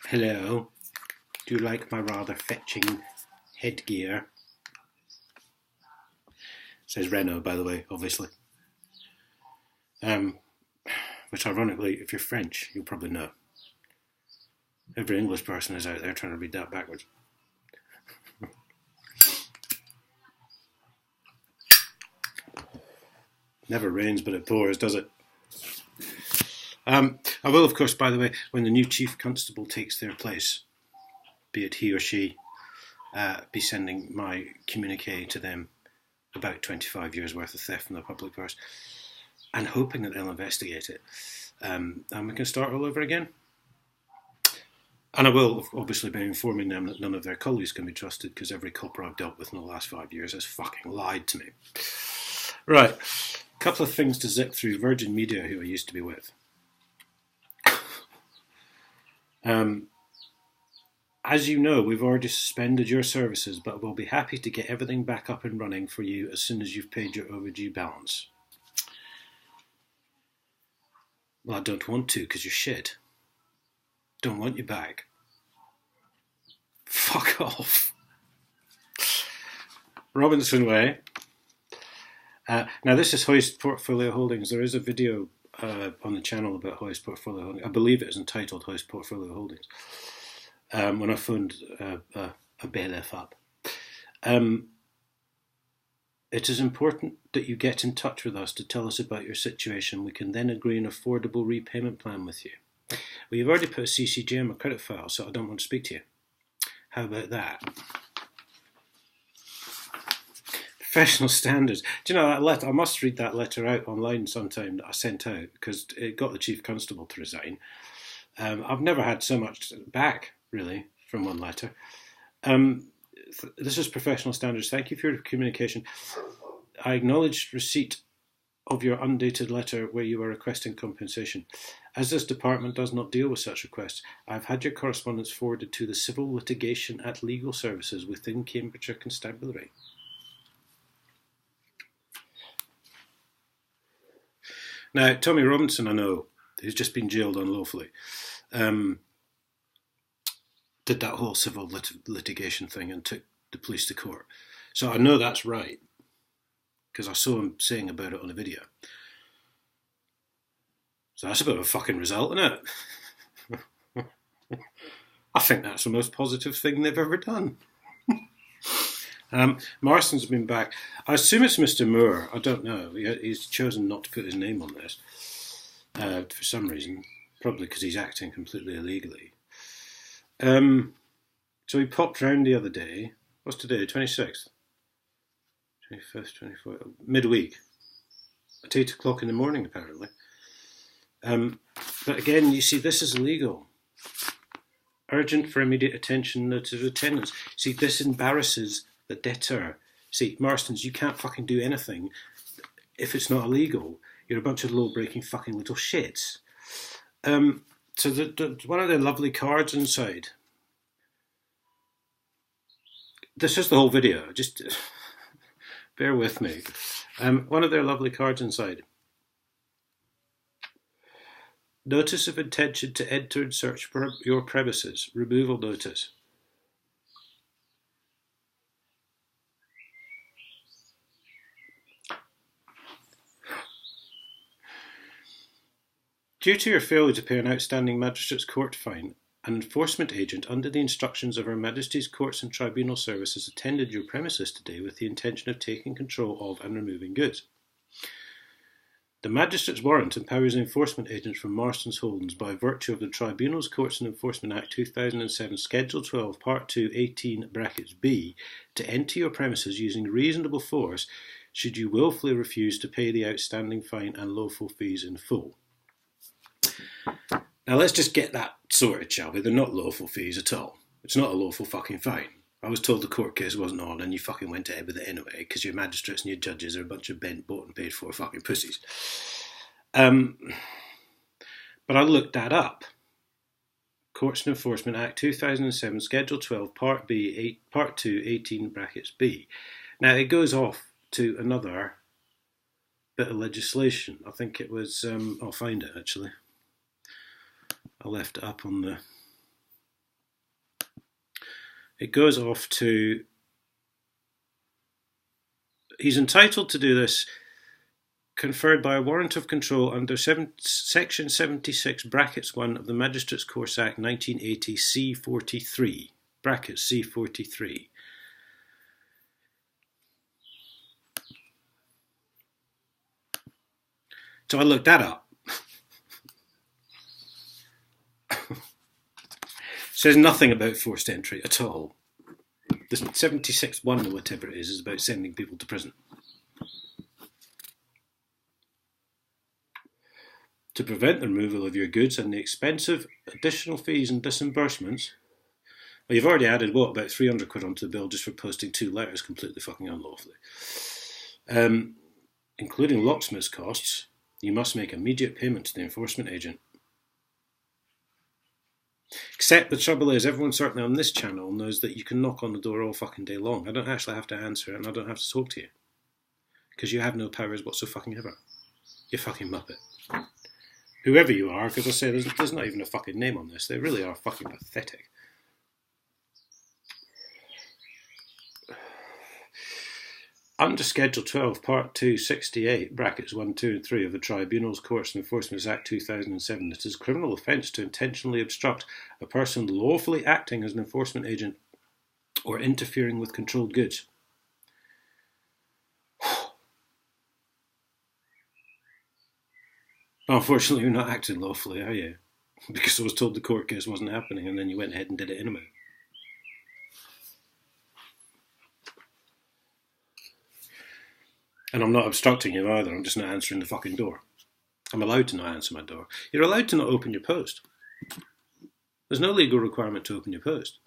Hello. Do you like my rather fetching headgear? Says Renault, by the way, obviously. Which ironically, if you're French, you'll probably know. Every English person is out there trying to read that backwards. Never rains, but it pours, does it? I will, of course, by the way, when the new chief constable takes their place, be it he or she, be sending my communique to them about 25 years worth of theft from the public purse, and hoping that they'll investigate it. And we can start all over again. And I will obviously be informing them that none of their colleagues can be trusted, because every copper I've dealt with in the last 5 years has fucking lied to me. Right, a couple of things to zip through. Virgin Media, who I used to be with. As you know, we've already suspended your services, but we'll be happy to get everything back up and running for you as soon as you've paid your overdue balance. Well, I don't want to, because you're shit. Don't want you back. Fuck off. Robinson Way. Now, this is Hoist Portfolio Holdings. There is a video on the channel about Hoist Portfolio Holdings. I believe it is entitled Hoist Portfolio Holdings. When I phoned a bailiff up. It is important that you get in touch with us to tell us about your situation. We can then agree an affordable repayment plan with you. Well, you've already put a CCJ on my credit file, so I don't want to speak to you. How about that? Professional standards. Do you know that letter? I must read that letter out online sometime that I sent out, because it got the Chief Constable to resign. I've never had so much back, really, from one letter. This is professional standards. Thank you for your communication. I acknowledge receipt of your undated letter where you are requesting compensation. As this department does not deal with such requests, I have had your correspondence forwarded to the Civil Litigation at Legal Services within Cambridgeshire Constabulary. Now, Tommy Robinson, I know, who's just been jailed unlawfully, did that whole civil litigation thing and took the police to court. So I know that's right, because I saw him saying about it on a video. So that's a bit of a fucking result, isn't it? I think that's the most positive thing they've ever done. Marston's been back. I assume it's Mr. Moore. I don't know. He's chosen not to put his name on this for some reason. Probably because he's acting completely illegally. So he popped round the other day. What's today? 26th? 25th, 24th? Midweek. At 8 o'clock in the morning, apparently. But again, you see, this is illegal. Urgent for immediate attention to attendance. See, this embarrasses the debtor. See, Marstons, you can't fucking do anything if it's not illegal. You're a bunch of law-breaking fucking little shits. So one of the lovely cards inside. This is the whole video. Just bear with me. One of their lovely cards inside. Notice of intention to enter and search for your premises. Removal notice. Due to your failure to pay an outstanding Magistrates' Court fine, an enforcement agent under the instructions of Her Majesty's Courts and Tribunal Services attended your premises today with the intention of taking control of and removing goods. The Magistrates' Warrant empowers the enforcement agent from Marston's Holdings by virtue of the Tribunals, Courts and Enforcement Act 2007, Schedule 12, Part 2, 18 (b) to enter your premises using reasonable force should you willfully refuse to pay the outstanding fine and lawful fees in full. Now let's just get that sorted, shall we? They're not lawful fees at all. It's not a lawful fucking fine. I was told the court case wasn't on and you fucking went ahead with it anyway because your magistrates and your judges are a bunch of bent, bought and paid for fucking pussies. But I looked that up. Courts and Enforcement Act 2007, Schedule 12, Part B, Part 2, 18 (b). Now it goes off to another bit of legislation. I think it was, I'll find it actually. I left it up on the it goes off to, he's entitled to do this conferred by a warrant of control under Section 76, brackets 1 of the Magistrates Courts Act 1980, C43, brackets C43. So I looked that up. Says nothing about forced entry at all. The 76(1) or whatever it is about sending people to prison. To prevent the removal of your goods and the expensive additional fees and disbursements. Well, you've already added, what, about 300 quid onto the bill just for posting 2 letters completely fucking unlawfully. Including locksmith's costs, you must make immediate payment to the enforcement agent. Except the trouble is, everyone certainly on this channel knows that you can knock on the door all fucking day long. I don't actually have to answer it and I don't have to talk to you. Because you have no powers whatsoever. You fucking muppet. Whoever you are, because I say there's not even a fucking name on this. They really are fucking pathetic. Under Schedule 12, Part 2, 68, brackets 1, 2 and 3 of the Tribunals, Courts and Enforcement Act 2007, it is a criminal offence to intentionally obstruct a person lawfully acting as an enforcement agent or interfering with controlled goods. Unfortunately, you're not acting lawfully, are you? Because I was told the court case wasn't happening and then you went ahead and did it anyway. And I'm not obstructing you either, I'm just not answering the fucking door. I'm allowed to not answer my door. You're allowed to not open your post. There's no legal requirement to open your post.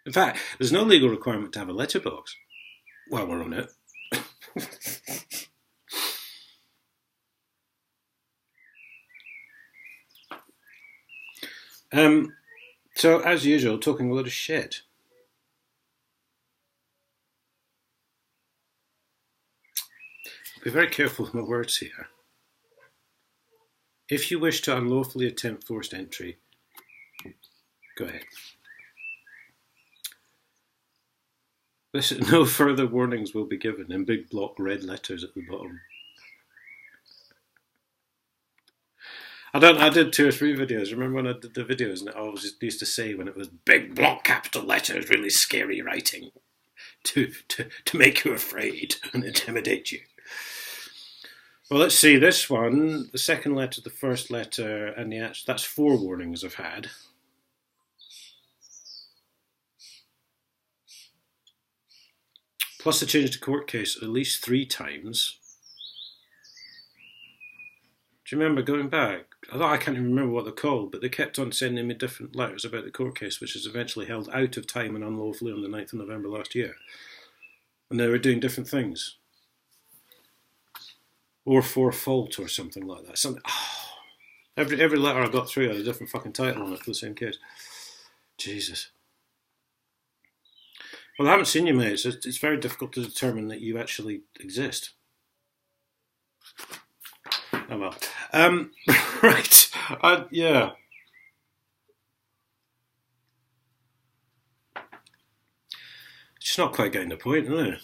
In fact, there's no legal requirement to have a letterbox while we're on it. So, as usual, talking a lot of shit. Be very careful with my words here. If you wish to unlawfully attempt forced entry, go ahead. No further warnings will be given in big block red letters at the bottom. I did 2 or 3 videos. Remember when I did the videos and I always used to say when it was big block capital letters, really scary writing to make you afraid and intimidate you. Well, let's see, this one, the second letter, the first letter, and that's 4 warnings I've had. Plus the change to court case at least 3 times. Do you remember going back? I can't even remember what they're called, but they kept on sending me different letters about the court case, which was eventually held out of time and unlawfully on the 9th of November last year. And they were doing different things. Or for fault or something like that. Every letter I got through had a different fucking title on it for the same case. Jesus. Well, I haven't seen you, mate, so it's very difficult to determine that you actually exist. Oh well. Right. Yeah. It's just not quite getting the point, is it?